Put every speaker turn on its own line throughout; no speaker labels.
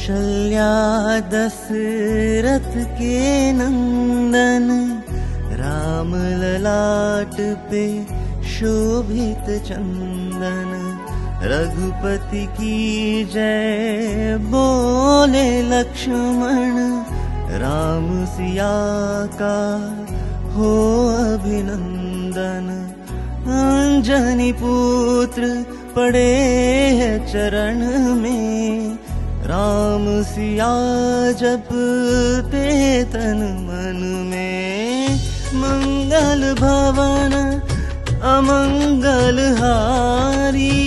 कौशल्या दशरथ के नंदन, राम ललाट पे शोभित चंदन। रघुपति की जय बोले लक्ष्मण, राम सिया का हो अभिनंदन। अंजनी पुत्र पड़े है चरण में, राम सिया जपते तन मन में। मंगल भवन अमंगल हारी,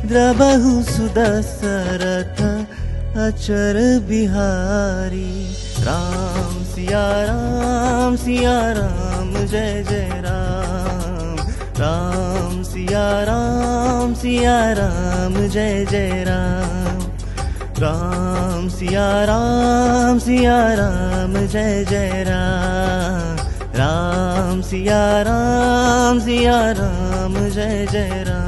द्रबहु सुदशरथ अचर बिहारी। राम सिया राम जय जय राम। राम सिया राम जय जय राम। राम सिया राम जय जय राम। राम सिया राम जय जय राम।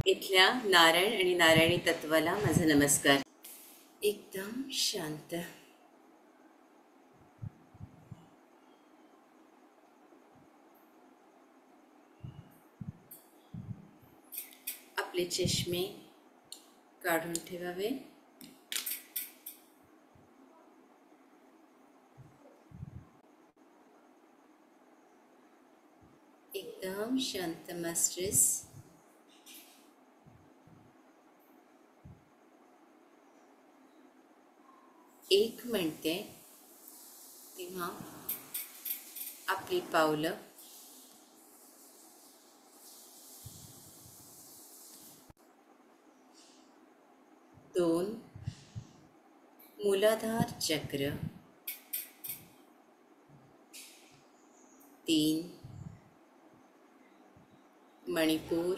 इथल्या नारायण आणि नारायणी तत्वाला माझा नमस्कार। एकदम शांत, आपले चष्मे काढून ठेवावे। एकदम शांत मास्टर्स। एक म्हणते तेव्हा आपली पावलं दोन मूलाधार चक्र, तीन मणिपूर,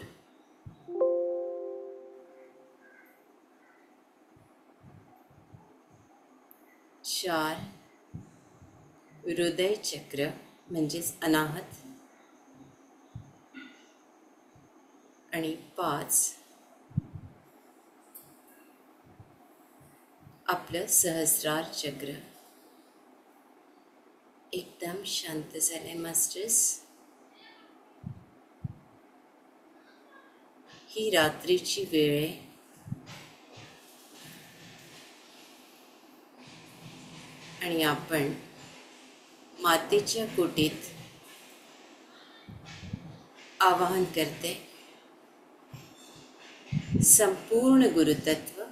चार हृदय चक्र म्हणजेच अनाहत, आणि पाच आपलं सहस्रार चक्र। एकदम शांत झाले मास्टर्स। ही रात्रीची वेळ आहे आणि आपण मातेच्या कुटीत आवाहन करते संपूर्ण गुरुतत्व,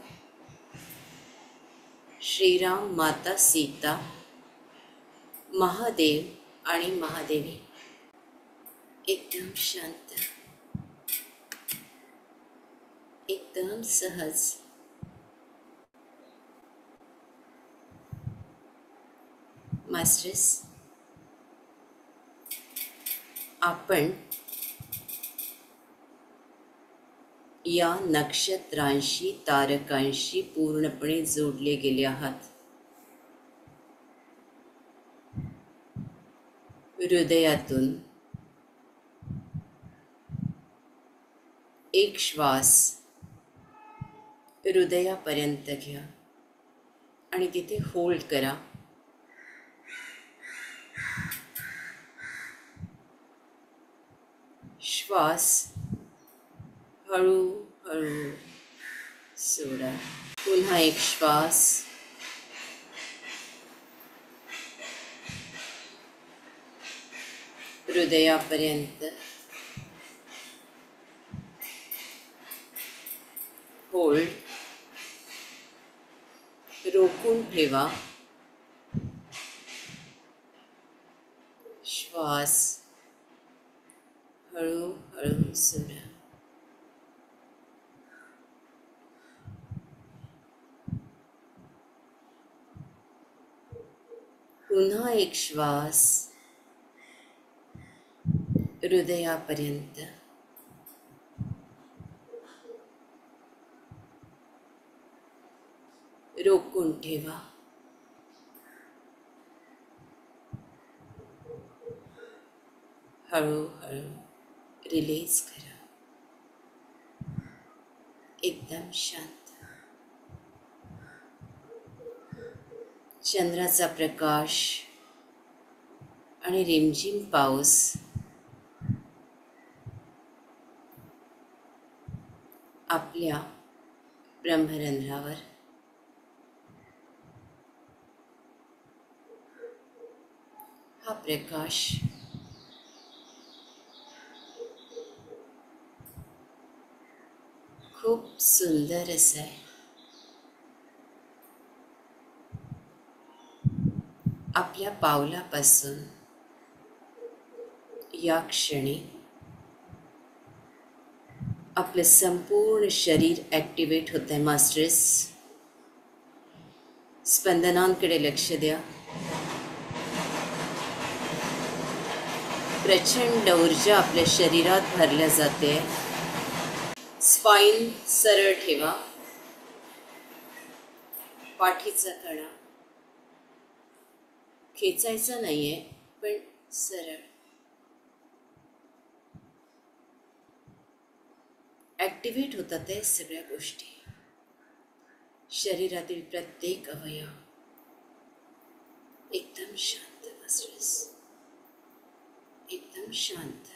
श्रीराम, माता सीता, महादेव आणि महादेवी। एकदम शांत, एकदम सहज। मास्टर्स, आपण या नक्षत्रांशी, तारकांशी पूर्णपणे जोडले गेले आहात। हृदयातून एक श्वास हृदयापर्यंत घ्या आणि तिथे होल्ड करा। श्वास हळूहळू सोडा। पुन्हा एक श्वास हृदयापर्यंत होल्ड, रोखून ठेवा। श्वास हळूहळू सोडा। पुन्हा एक श्वास हृदयापर्यंत रोखून ठेवा. हळूहळू रिलीज करा. एकदम शांत. चंद्राचा प्रकाश आणि रिमझिम पाऊस आपल्या ब्रह्मरंध्रावर हा प्रकाश खूप सुंदर असा आहे. आपल्या पावलापासून या क्षणी आपलं संपूर्ण शरीर ॲक्टिवेट होत आहे. मास्टर्स, स्पंदनांकडे लक्ष द्या. प्रचंड ऊर्जा आपल्या शरीरात भरल्या जाते. स्पाइन सरळ ठेवा. पाठीचा कणा खेचायचा नाही आहे, पण सरळ. ॲक्टिवेट होतात आहे सगळ्या गोष्टी. शरीरातील प्रत्येक अवयव एकदम शांत. मास्टर्स, एकदम शांत.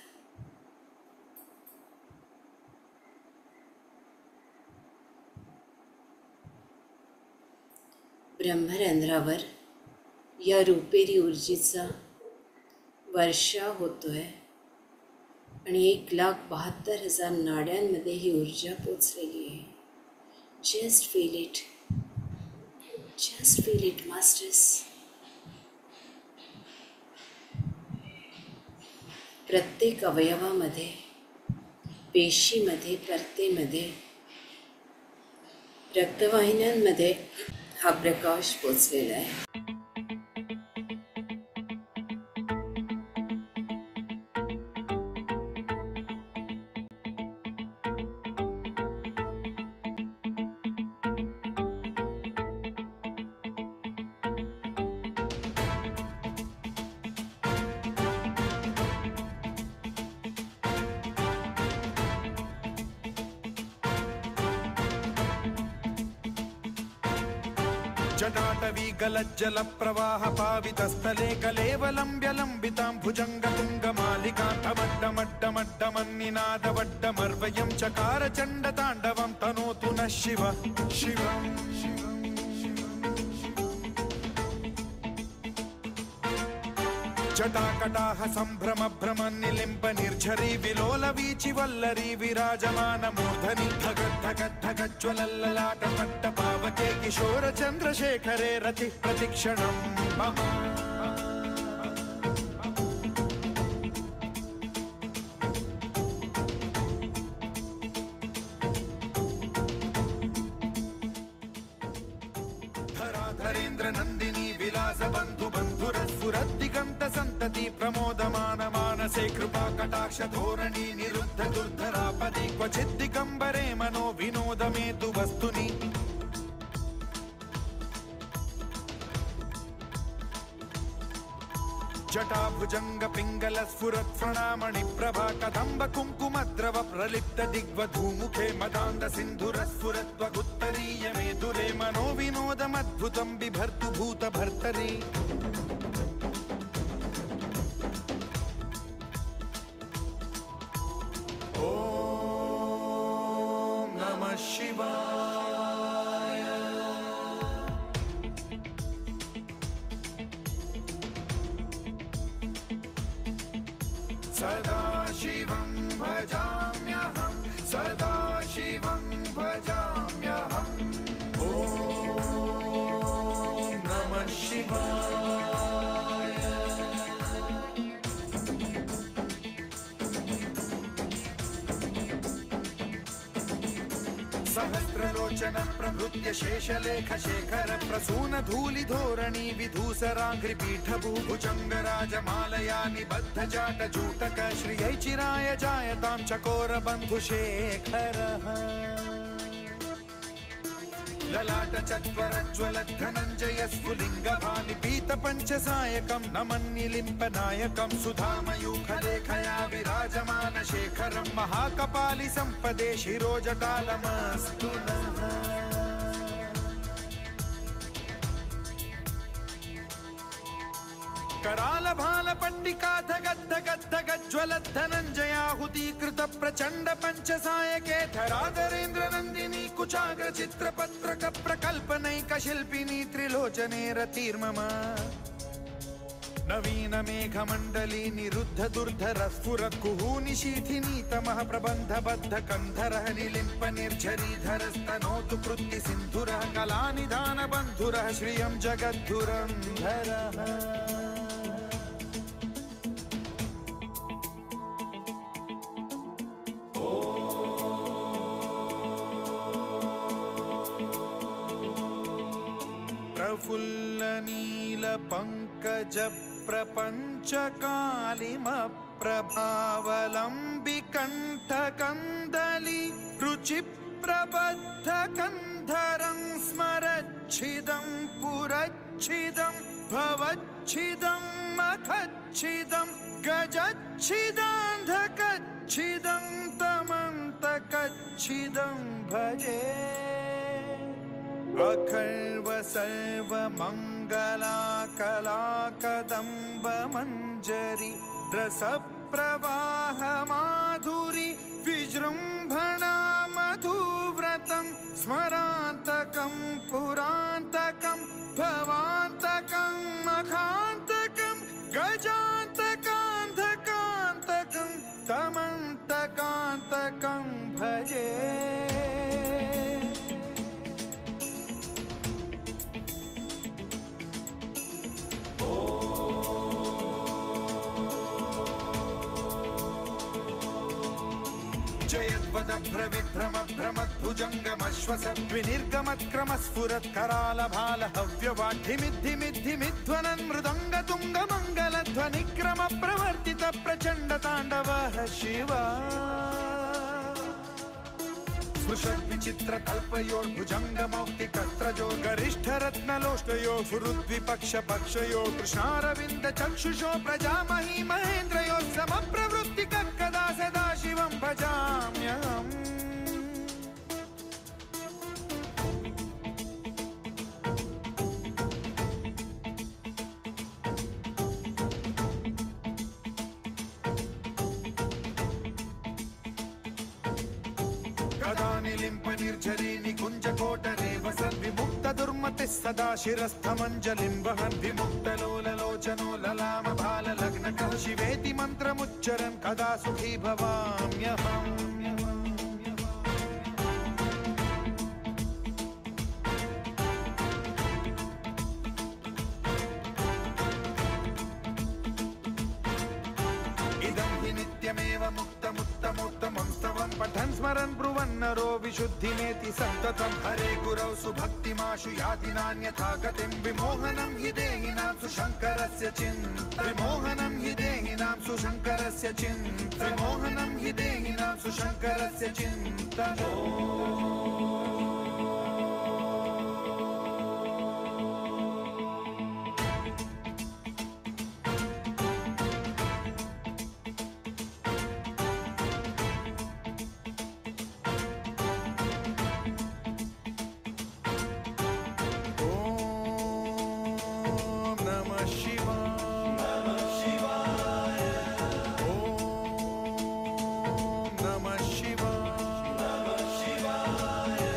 ब्रह्मरंध्रावर या रुपेरी ऊर्जेचा वर्षाव होतोय आणि 1,72,000 नाड्यांमध्ये ही ऊर्जा पोचलेली आहे. Just feel it. Just feel it masters. प्रत्येक अवयवामध्ये, पेशीमध्ये, परतेमध्ये, रक्तवाहिन्यांमध्ये हा प्रकाश पोचलेला आहे.
जटाटवी गलज्जल प्रवाह पावितस्थले कलेवलंब्य लंबितां भुजंगतुंगमालिकांतमड्डमड्डमड्डमन्निनादवड्डमर्वयं चकार चण्डताण्डवं तनोतु नः शिव शिवम्. जटाकटाह संभ्रम भ्रम निलिम्ब निर्झरी विलोल वीचि वल्लरी विराजमान मूर्धनि धगत् धगत् धगज्ज्वलल्ललाट पट्ट पावके किशोर चंद्रशेखरे रति प्रतिक्षणं मम. धराधरेन्द्र नंदिनी विलास बंधु बंधुरस्फुरद्दिगंत संतति प्रमोदमान मानसे कृपा कटाक्ष धोरणी निरुद्ध दुर्धरापदि क्वचित् दिगंबरे मनो विनोद मेतु वस्तुनि. जटाभुजंग पिंगल स्फुरत् प्रणामणि प्रभा कदंब कुंकुमद्रव प्रलिप्त दिग्वधूमुखे मदान्ध सिन्धुरस्फुरत्वगुत्तरीय मेदुरे मनो विनोदमद्भुतं बिभर्तु भूत भर्तरि. ओम नमः शिवाय. सदा शिवं भजाम्यहं, सदा शिवं भजाम्यहम्. ॐ नमः शिवाय. सहस्रलोचन प्रभृत्य शेषलेख शेखर प्रसून धूलि धोरणी विधूसराङ्घ्रि पीठभूभुजंग राजमालया निबद्ध जाट जूटक श्रियै चिराय जायतां चकोर बन्धु शेखरः. ललाट चत्वरज्वलद्धनञ्जय स्फुलिङ्गभानि पीतपञ्चसायकं नमन्निलिम्पनायकं सुधामयूखलेखया विराजमान शेखरं महाकपालि सम्पदे शिरोजटालमस्तु नः। कराल भाल पट्टिका धगद्धगद्धगज्ज्वलद्धनञ्जयाहुतीकृत प्रचण्ड पञ्चसायके धराधरेन्द्र नन्दिनी कुचाग्र चित्रपत्रक प्रकल्पनैक शिल्पिनी त्रिलोचने रतिर्मम नवीन मेघमण्डली निरुद्ध दुर्धर स्फुर कुहूनि शीथिनी तमः प्रबन्धबद्ध कन्धरः निलिम्प निर्झरीधरस्तनोतु कृत्ति सिन्धुरः कलानिधान बन्धुरः श्रियं जगद्धुरन्धरः। प्रफुल्ल नील पंकज प्रपंच कालिम प्रभावलंबि कंठ कंदली रुचि प्रबद्ध कंधरं स्मरच्छिदं पुरच्छिदं भवच्छिदं मखच्छिदं गजच्छिदान्धकच्छिदं तमन्तकच्छिदं भजे। अखर्व सर्व मंगला कला कदम्ब मंजरी रस प्रवाह माधुरी विजृंभणा मधुव्रतं स्मरान्तकं पुरान्तकं भवान्तकं मखान्तकं गजान्तकान्धकान्तकं तमन्तकान्तकं भजे। भ्रविभ्रम भ्रमद्भुजङ्गमश्वस विनिर्गमत्क्रमस्फुरत् कराल भाल हव्यवाढ्यमिद्धिमिद्धिमिध्वनन् मृदङ्ग तुङ्ग मङ्गलध्वनिक्रम प्रवर्तित प्रचण्ड ताण्डवः शिवा। स्पृशद्विचित्र कल्पयोर्भुजङ्गमौक्तिकस्त्रजो गरिष्ठ रत्नलोष्टयो सुहृद्विपक्ष पक्षयो कृष्णारविन्द चक्षुषो प्रजामही महेन्द्रयो समप्रवृत्तिकः कदा सदा शिवं भजाम्यहम्। निलिम्प निर्झरी निकुञ्ज कोटरे वसन् विमुक्त दुर्मतिः सदा शिरस्थमञ्जलिं वहन् विमुक्त लोललोचनो ललाम भाल लग्नकः शिवेति मन्त्रमुच्चरन् कदा सुखी भवाम्यहम्। नित्यमेव मुक्तमुत्तमोत्तमं स्तवन् पठन् स्मरन् ब्रुवन्नरो विशुद्धिमेति सन्ततं हरे गुरौ सुभक्तिमाशु याति नान्यथा गतिं विमोहनं हि देहिनां सुशङ्करस्य चिन्त विमोहनं हि देहिनां सुशङ्करस्य चिन्त विमोहनं हि देहिनां सुशङ्करस्य चिन्त।
शिवाय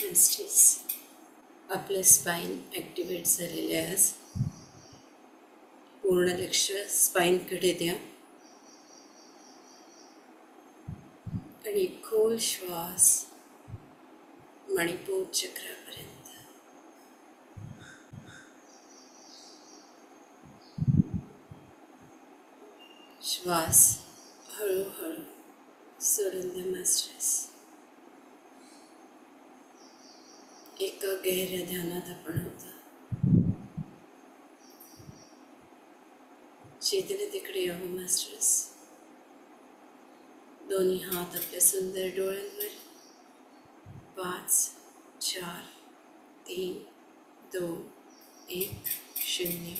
Restless. आपलं स्पाईन ॲक्टिवेट झालेले आहे आज. पूर्ण लक्ष स्पाईनकडे द्या आणि खोल श्वास मणिपूर चक्रापर्यंत. श्वास हळूहळू सोडून द्या मास्टर्स. एका गहऱ्या ध्यानात आपण होता. चेतने तिकडे यावं मास्टर्स. दोन्ही हात आपल्या सुंदर डोळ्यांवर. 5 4 3 2 1 0.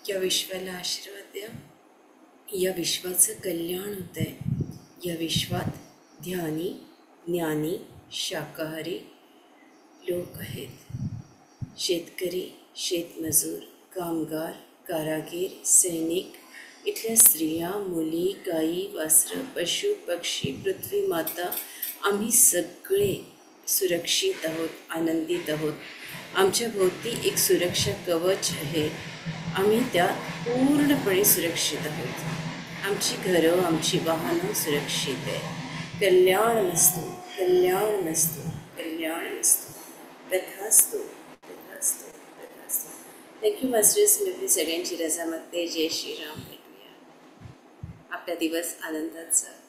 या विश्वाला आशीर्वाद द्या. या विश्वाचं कल्याण होत आहे. या विश्वात ध्यानी, ज्ञानी, शाकाहारी लोक आहेत. शेतकरी, शेतमजूर, कामगार, कारागीर, सैनिक, इथल्या स्त्रिया, मुली, गायी, वासरं, पशु, पक्षी, पृथ्वी माता, आम्ही सगळे सुरक्षित आहोत, आनंदित आहोत. आमच्या भोवती एक सुरक्षा कवच आहे. आम्ही त्यात पूर्णपणे सुरक्षित आहोत. आमची घरं, आमची वाहनं सुरक्षित आहे. कल्याण नसतो, कल्याण नसतो, कल्याण नसतो. तथास्तु, तथास्तु, तथास्तु. Thank you masters. मी आपली सगळ्यांची रजा मागते. जय श्रीराम. भेटूया. आपला दिवस आनंदात जा.